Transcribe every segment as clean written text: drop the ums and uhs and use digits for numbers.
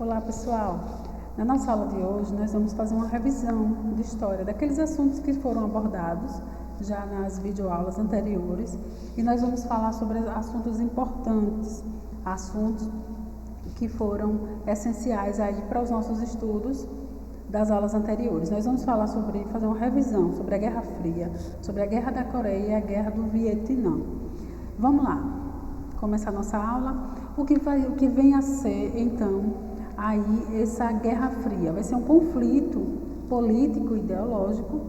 Olá pessoal, na nossa aula de hoje nós vamos fazer uma revisão de história daqueles assuntos que foram abordados já nas videoaulas anteriores e nós vamos falar sobre assuntos importantes, assuntos que foram essenciais aí para os nossos estudos das aulas anteriores. Nós vamos falar fazer uma revisão sobre a Guerra Fria, sobre a Guerra da Coreia e a Guerra do Vietnã. Vamos lá, começar a nossa aula. O que vem a ser então aí essa Guerra Fria? Vai ser um conflito político e ideológico,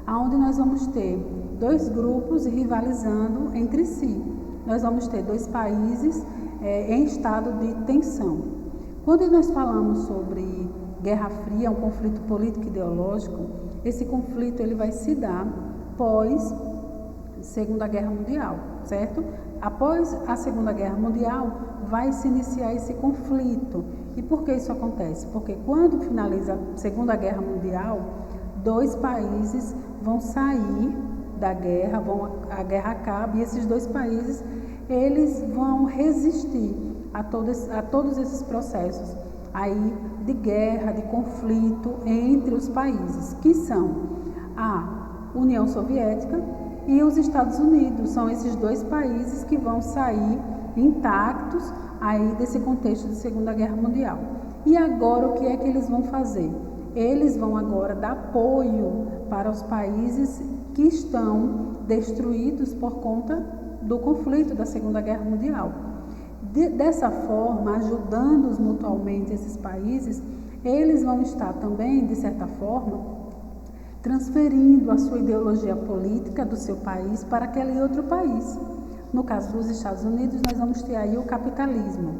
onde nós vamos ter dois grupos rivalizando entre si. Nós vamos ter dois países em estado de tensão. Quando nós falamos sobre Guerra Fria, um conflito político e ideológico, esse conflito ele vai se dar pós Segunda Guerra Mundial, certo? Após a Segunda Guerra Mundial, vai se iniciar esse conflito. E por que isso acontece? Porque quando finaliza a Segunda Guerra Mundial, dois países vão sair da guerra, a guerra acaba, e esses dois países eles vão resistir a todos esses processos aí de guerra, de conflito entre os países, que são a União Soviética e os Estados Unidos. São esses dois países que vão sair intactos aí desse contexto de Segunda Guerra Mundial. E agora o que é que eles vão fazer? Eles vão agora dar apoio para os países que estão destruídos por conta do conflito da Segunda Guerra Mundial. Dessa forma, ajudando-os mutualmente esses países, eles vão estar também, de certa forma, transferindo a sua ideologia política do seu país para aquele outro país. No caso dos Estados Unidos, nós vamos ter aí o capitalismo.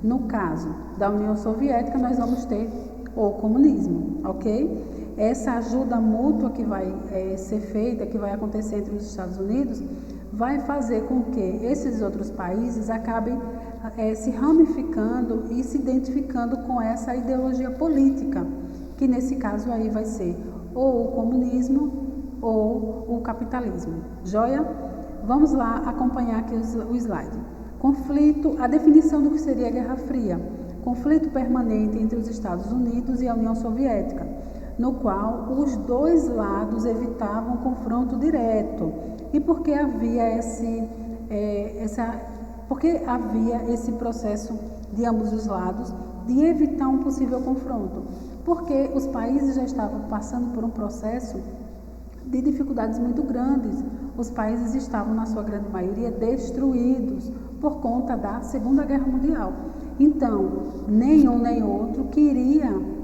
No caso da União Soviética, nós vamos ter o comunismo, ok? Essa ajuda mútua que vai ser feita, que vai acontecer entre os Estados Unidos, vai fazer com que esses outros países acabem se ramificando e se identificando com essa ideologia política, que nesse caso aí vai ser ou o comunismo ou o capitalismo. Joia? Vamos lá acompanhar aqui o slide. Conflito, a definição do que seria a Guerra Fria. Conflito permanente entre os Estados Unidos e a União Soviética, no qual os dois lados evitavam confronto direto. E por que havia esse processo de ambos os lados de evitar um possível confronto? Porque os países já estavam passando por um processo de dificuldades muito grandes. Os países estavam, na sua grande maioria, destruídos por conta da Segunda Guerra Mundial. Então, nenhum nem outro queria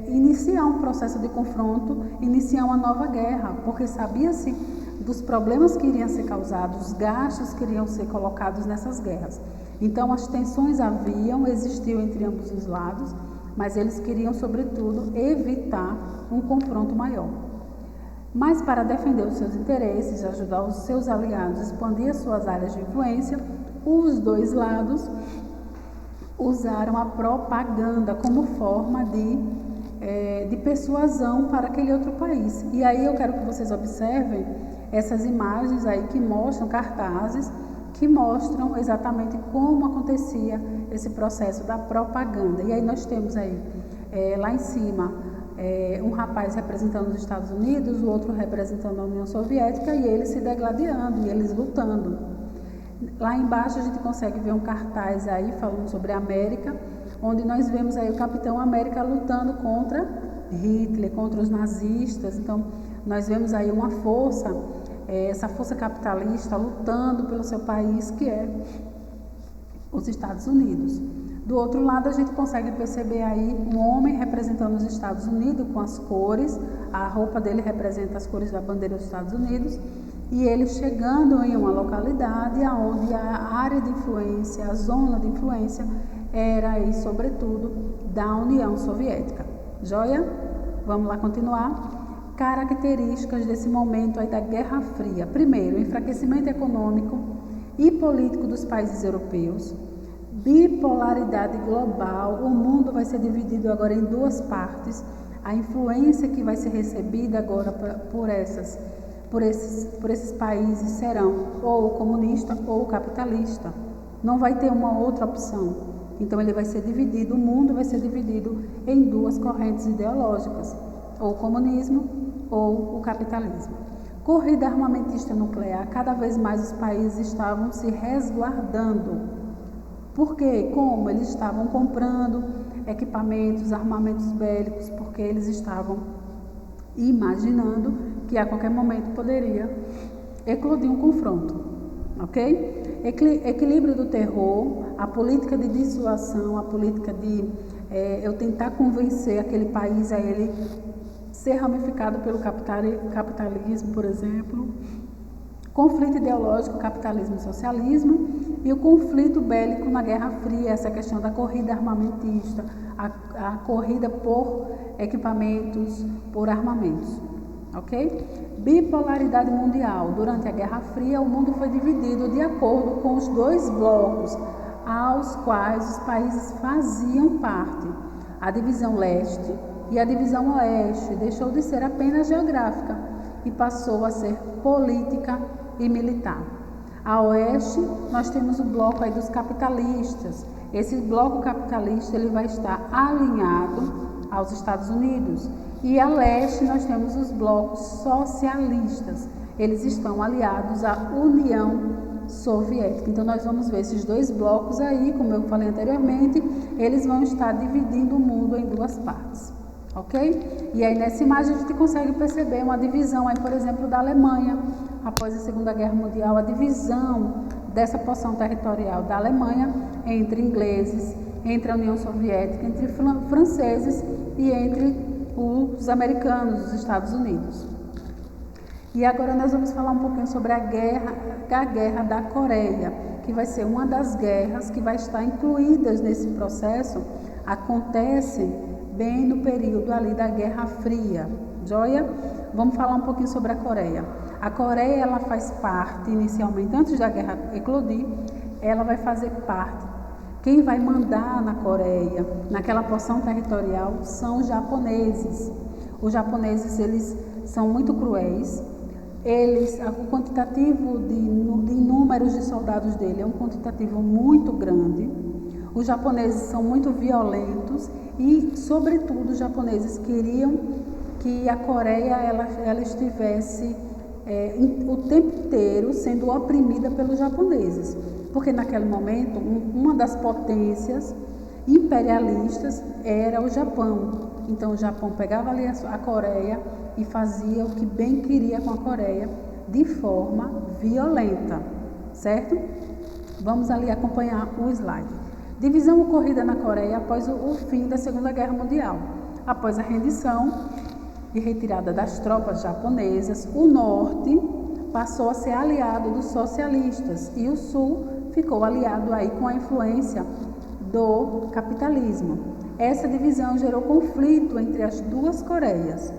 iniciar um processo de confronto, iniciar uma nova guerra, porque sabia-se dos problemas que iriam ser causados, os gastos que iriam ser colocados nessas guerras. Então, as tensões existiam entre ambos os lados, mas eles queriam, sobretudo, evitar um confronto maior. Mas para defender os seus interesses, ajudar os seus aliados a expandir as suas áreas de influência, os dois lados usaram a propaganda como forma de persuasão para aquele outro país. E aí eu quero que vocês observem essas imagens aí que mostram cartazes, que mostram exatamente como acontecia esse processo da propaganda. E aí nós temos aí, lá em cima, um rapaz representando os Estados Unidos, o outro representando a União Soviética, e eles se degladiando, e eles lutando. Lá embaixo a gente consegue ver um cartaz aí falando sobre a América, onde nós vemos aí o Capitão América lutando contra Hitler, contra os nazistas. Então nós vemos aí uma força, essa força capitalista lutando pelo seu país, que é os Estados Unidos. Do outro lado, a gente consegue perceber aí um homem representando os Estados Unidos com as cores, a roupa dele representa as cores da bandeira dos Estados Unidos, e ele chegando em uma localidade onde a área de influência, a zona de influência, era aí, sobretudo, da União Soviética. Joia? Vamos lá continuar. Características desse momento aí da Guerra Fria. Primeiro, enfraquecimento econômico e político dos países europeus. Bipolaridade global, o mundo vai ser dividido agora em duas partes, a influência que vai ser recebida agora por esses países serão ou comunista ou capitalista. Não vai ter uma outra opção. Então ele vai ser dividido, o mundo vai ser dividido em duas correntes ideológicas, ou o comunismo ou o capitalismo. Corrida armamentista nuclear, cada vez mais os países estavam se resguardando. Por quê? Como eles estavam comprando equipamentos, armamentos bélicos, porque eles estavam imaginando que a qualquer momento poderia eclodir um confronto, ok? Equilíbrio do terror, a política de dissuasão, a política de eu tentar convencer aquele país a ele ser ramificado pelo capitalismo, por exemplo. Conflito ideológico, capitalismo e socialismo, e o conflito bélico na Guerra Fria, essa questão da corrida armamentista, a corrida por equipamentos, por armamentos, ok? Bipolaridade mundial. Durante a Guerra Fria, o mundo foi dividido de acordo com os dois blocos aos quais os países faziam parte. A divisão leste e a divisão oeste deixou de ser apenas geográfica e passou a ser política e militar. A oeste, nós temos o bloco aí dos capitalistas. Esse bloco capitalista ele vai estar alinhado aos Estados Unidos. E a leste, nós temos os blocos socialistas. Eles estão aliados à União Soviética. Então, nós vamos ver esses dois blocos aí, como eu falei anteriormente, eles vão estar dividindo o mundo em duas partes. Ok? E aí nessa imagem a gente consegue perceber uma divisão aí, por exemplo, da Alemanha, após a Segunda Guerra Mundial, a divisão dessa porção territorial da Alemanha entre ingleses, entre a União Soviética, entre franceses e entre os americanos, os Estados Unidos. E agora nós vamos falar um pouquinho sobre a guerra da Coreia, que vai ser uma das guerras que vai estar incluídas nesse processo, acontece bem no período ali da Guerra Fria, joia? Vamos falar um pouquinho sobre a Coreia. A Coreia, ela faz parte, inicialmente, antes da guerra eclodir, ela vai fazer parte. Quem vai mandar na Coreia, naquela porção territorial, são os japoneses. Os japoneses, eles são muito cruéis. O quantitativo de números de soldados dele é um quantitativo muito grande. Os japoneses são muito violentos e, sobretudo, os japoneses queriam que a Coreia ela estivesse o tempo inteiro sendo oprimida pelos japoneses, porque naquele momento uma das potências imperialistas era o Japão. Então o Japão pegava ali a Coreia e fazia o que bem queria com a Coreia de forma violenta, certo? Vamos ali acompanhar o slide. Divisão ocorrida na Coreia após o fim da Segunda Guerra Mundial. Após a rendição e retirada das tropas japonesas, o norte passou a ser aliado dos socialistas e o sul ficou aliado aí com a influência do capitalismo. Essa divisão gerou conflito entre as duas Coreias.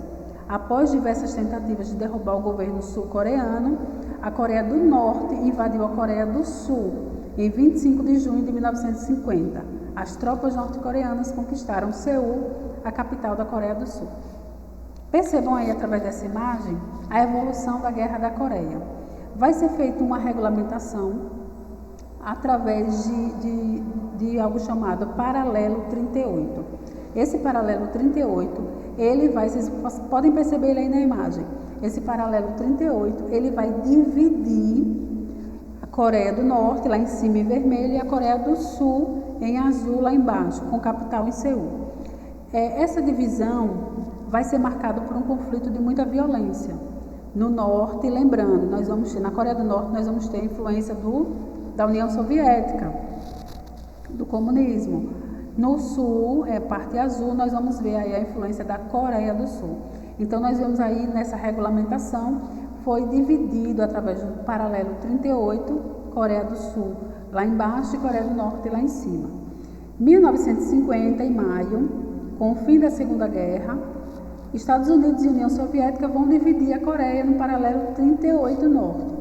Após diversas tentativas de derrubar o governo sul-coreano, a Coreia do Norte invadiu a Coreia do Sul em 25 de junho de 1950. As tropas norte-coreanas conquistaram Seul, a capital da Coreia do Sul. Percebam aí, através dessa imagem, a evolução da Guerra da Coreia. Vai ser feita uma regulamentação através de algo chamado Paralelo 38. Esse Paralelo 38, vocês podem perceber ele aí na imagem. Esse Paralelo 38, ele vai dividir a Coreia do Norte, lá em cima em vermelho, e a Coreia do Sul em azul, lá embaixo, com capital em Seul. Essa divisão vai ser marcada por um conflito de muita violência. No norte, lembrando, na Coreia do Norte, nós vamos ter a influência da União Soviética, do comunismo. No sul, parte azul, nós vamos ver aí a influência da Coreia do Sul. Então, nós vemos aí nessa regulamentação, foi dividido através do Paralelo 38, Coreia do Sul lá embaixo e Coreia do Norte lá em cima. 1950, em maio, com o fim da Segunda Guerra, Estados Unidos e União Soviética vão dividir a Coreia no Paralelo 38 Norte.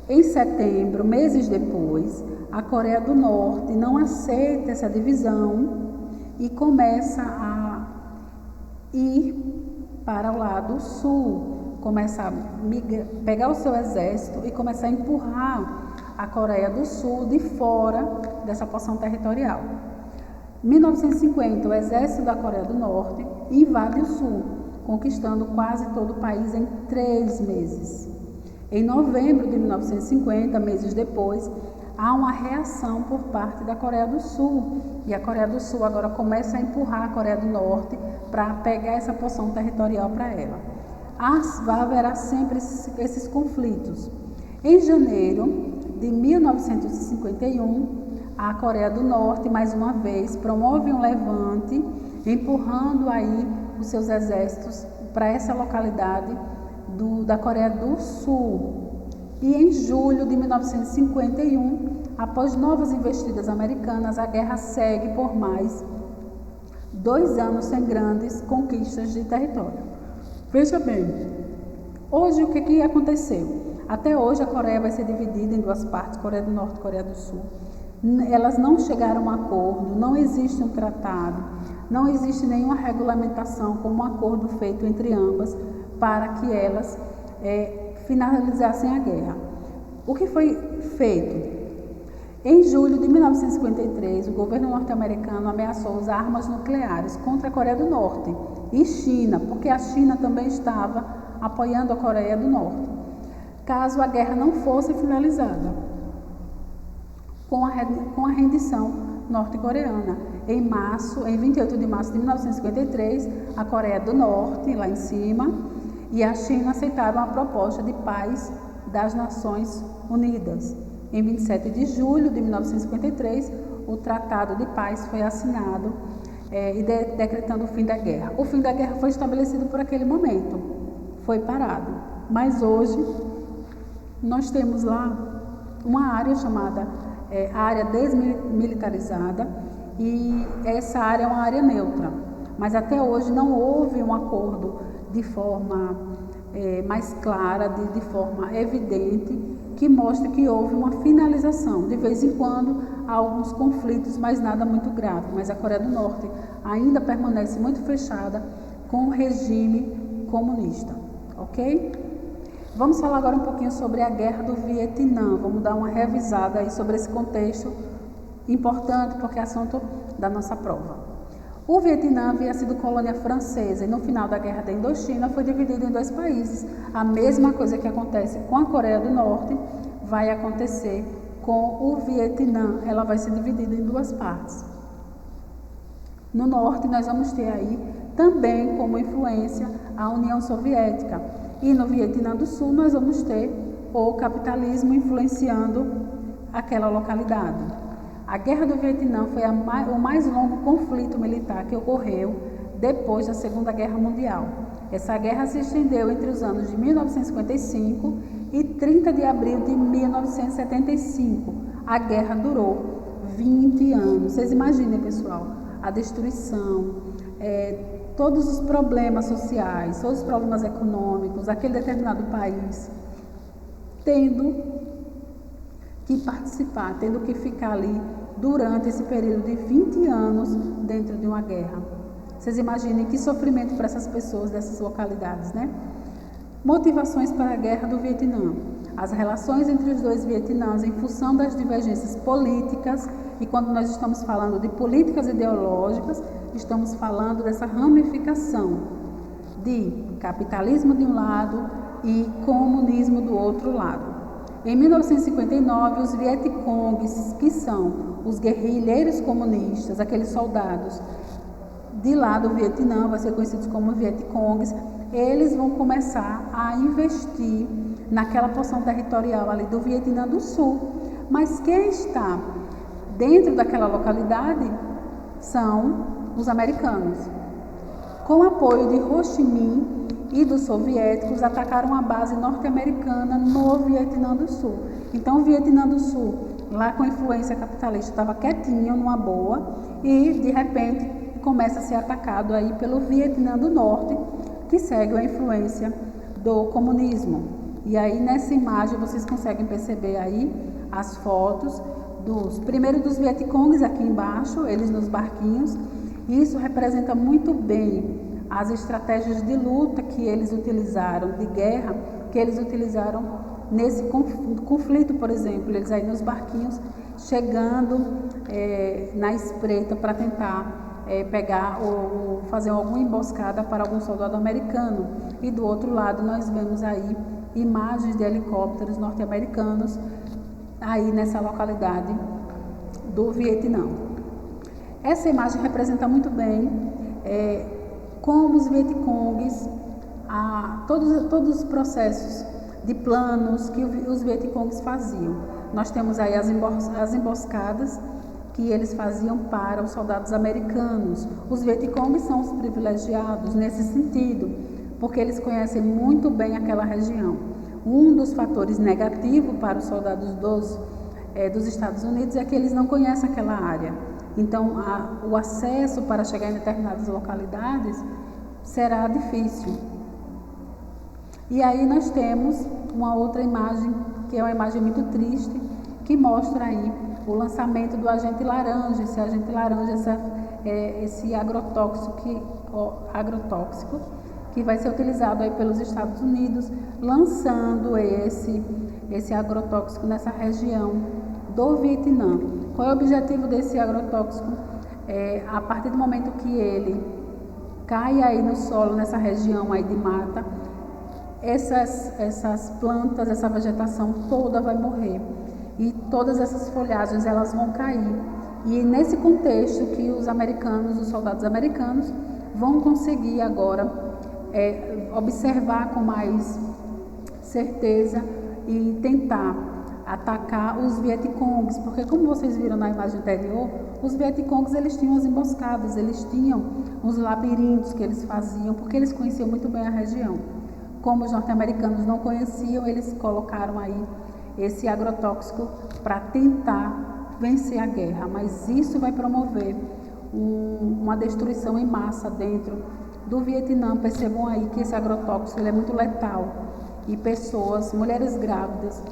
Em setembro, meses depois, a Coreia do Norte não aceita essa divisão e começa a ir para o lado sul, começar a pegar o seu exército e começar a empurrar a Coreia do Sul de fora dessa porção territorial. Em 1950, o exército da Coreia do Norte invade o sul, conquistando quase todo o país em 3 meses. Em novembro de 1950, meses depois, há uma reação por parte da Coreia do Sul. E a Coreia do Sul agora começa a empurrar a Coreia do Norte para pegar essa porção territorial para ela. Haverá sempre esses conflitos. Em janeiro de 1951, a Coreia do Norte, mais uma vez, promove um levante, empurrando aí os seus exércitos para essa localidade da Coreia do Sul. E em julho de 1951, após novas investidas americanas, a guerra segue por mais 2 anos sem grandes conquistas de território. Veja bem, hoje o que aconteceu? Até hoje a Coreia vai ser dividida em 2 partes, Coreia do Norte e Coreia do Sul. Elas não chegaram a um acordo, não existe um tratado, não existe nenhuma regulamentação como um acordo feito entre ambas para que elas finalizassem a guerra. O que foi feito? Em julho de 1953, o governo norte-americano ameaçou usar armas nucleares contra a Coreia do Norte e China, porque a China também estava apoiando a Coreia do Norte, caso a guerra não fosse finalizada com a rendição norte-coreana. Em 28 de março de 1953, a Coreia do Norte, lá em cima, e a China aceitaram a proposta de paz das Nações Unidas. Em 27 de julho de 1953, o Tratado de Paz foi assinado decretando o fim da guerra. O fim da guerra foi estabelecido por aquele momento, foi parado. Mas hoje, nós temos lá uma área chamada área desmilitarizada, e essa área é uma área neutra. Mas até hoje não houve um acordo de forma mais clara, de forma evidente, que mostre que houve uma finalização. De vez em quando há alguns conflitos, mas nada muito grave. Mas a Coreia do Norte ainda permanece muito fechada com o regime comunista, ok? Vamos falar agora um pouquinho sobre a Guerra do Vietnã. Vamos dar uma revisada aí sobre esse contexto importante, porque é assunto da nossa prova. O Vietnã havia sido colônia francesa e no final da Guerra da Indochina foi dividido em 2 países. A mesma coisa que acontece com a Coreia do Norte vai acontecer com o Vietnã. Ela vai ser dividida em 2 partes. No norte nós vamos ter aí também como influência a União Soviética. E no Vietnã do Sul nós vamos ter o capitalismo influenciando aquela localidade. A Guerra do Vietnã foi o mais longo conflito militar que ocorreu depois da Segunda Guerra Mundial. Essa guerra se estendeu entre os anos de 1955 e 30 de abril de 1975. A guerra durou 20 anos. Vocês imaginem, pessoal, a destruição, todos os problemas sociais, todos os problemas econômicos, aquele determinado país tendo que participar, tendo que ficar ali durante esse período de 20 anos dentro de uma guerra. Vocês imaginem que sofrimento para essas pessoas dessas localidades, né? Motivações para a Guerra do Vietnã. As relações entre os 2 Vietnãs em função das divergências políticas, e quando nós estamos falando de políticas ideológicas, estamos falando dessa ramificação de capitalismo de um lado e comunismo do outro lado. Em 1959, os Vietcongs, que são os guerrilheiros comunistas, aqueles soldados de lá do Vietnã, vai ser conhecidos como Vietcongs, eles vão começar a investir naquela porção territorial ali do Vietnã do Sul. Mas quem está dentro daquela localidade são os americanos. Com o apoio de Ho Chi Minh e dos soviéticos, atacaram a base norte-americana no Vietnã do Sul. Então o Vietnã do Sul, lá com influência capitalista, estava quietinho, numa boa, e de repente começa a ser atacado aí pelo Vietnã do Norte, que segue a influência do comunismo. E aí nessa imagem vocês conseguem perceber aí as fotos primeiro dos Vietcongs aqui embaixo, eles nos barquinhos. Isso representa muito bem as estratégias de luta que eles utilizaram, de guerra, que eles utilizaram nesse conflito, por exemplo, eles aí nos barquinhos chegando na espreita para tentar pegar ou fazer alguma emboscada para algum soldado americano. E do outro lado nós vemos aí imagens de helicópteros norte-americanos aí nessa localidade do Vietnã. Essa imagem representa muito bem como os Vietcongues, todos os processos de planos que os Vietcongues faziam. Nós temos aí as emboscadas que eles faziam para os soldados americanos. Os Vietcongues são os privilegiados nesse sentido, porque eles conhecem muito bem aquela região. Um dos fatores negativos para os soldados dos Estados Unidos é que eles não conhecem aquela área. Então, o acesso para chegar em determinadas localidades será difícil. E aí nós temos uma outra imagem, que é uma imagem muito triste, que mostra aí o lançamento do agente laranja, esse agrotóxico que vai ser utilizado aí pelos Estados Unidos, lançando esse agrotóxico nessa região do Vietnã. Qual é o objetivo desse agrotóxico? A partir do momento que ele cai aí no solo, nessa região aí de mata, essas plantas, essa vegetação toda vai morrer e todas essas folhagens elas vão cair. E nesse contexto que os soldados americanos vão conseguir agora observar com mais certeza e tentar atacar os Vietcongues, porque como vocês viram na imagem anterior, os Vietcongues eles tinham as emboscadas, eles tinham os labirintos que eles faziam, porque eles conheciam muito bem a região. Como os norte-americanos não conheciam, eles colocaram aí esse agrotóxico para tentar vencer a guerra, mas isso vai promover uma destruição em massa dentro do Vietnã. Percebam aí que esse agrotóxico ele é muito letal e mulheres grávidas,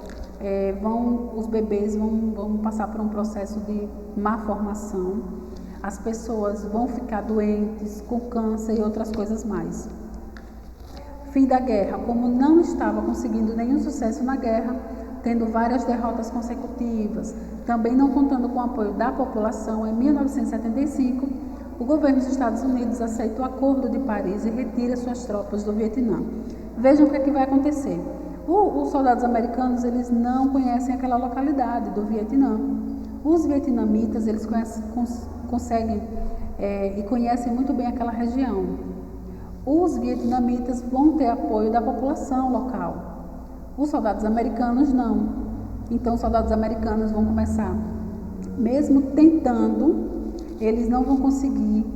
os bebês vão passar por um processo de má formação, as pessoas vão ficar doentes com câncer e outras coisas mais. Fim da guerra. Como não estava conseguindo nenhum sucesso na guerra, tendo várias derrotas consecutivas, também não contando com o apoio da população, em 1975, o governo dos Estados Unidos aceita o Acordo de Paris e retira suas tropas do Vietnã. Vejam o que é que vai acontecer. Os soldados americanos eles não conhecem aquela localidade do Vietnã. Os vietnamitas eles conseguem e conhecem muito bem aquela região. Os vietnamitas vão ter apoio da população local. Os soldados americanos não. Então, os soldados americanos vão começar, mesmo tentando, eles não vão conseguir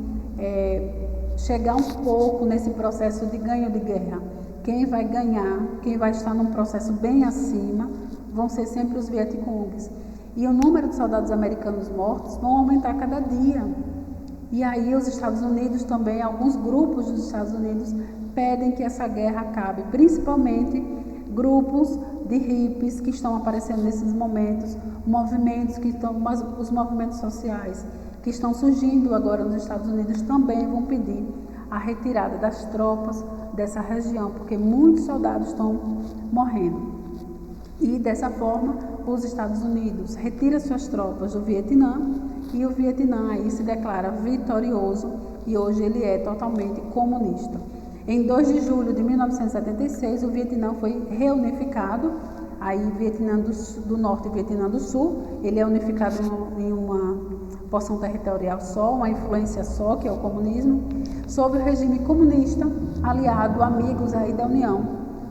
chegar um pouco nesse processo de ganho de guerra. Quem vai ganhar, quem vai estar num processo bem acima, vão ser sempre os Vietcongues. E o número de soldados americanos mortos vão aumentar cada dia. E aí os Estados Unidos também, alguns grupos dos Estados Unidos pedem que essa guerra acabe, principalmente grupos de hippies que estão aparecendo nesses momentos, os movimentos sociais que estão surgindo agora nos Estados Unidos também vão pedir a retirada das tropas dessa região, porque muitos soldados estão morrendo. E dessa forma, os Estados Unidos retiram suas tropas do Vietnã e o Vietnã aí se declara vitorioso e hoje ele é totalmente comunista. Em 2 de julho de 1976, o Vietnã foi reunificado, aí Vietnã do Norte e Vietnã do Sul, ele é unificado em uma porção territorial só, uma influência só, que é o comunismo, sob o regime comunista, aliado, amigos aí da União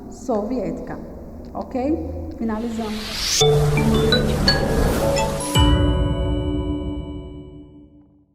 Soviética. Ok? Finalizamos.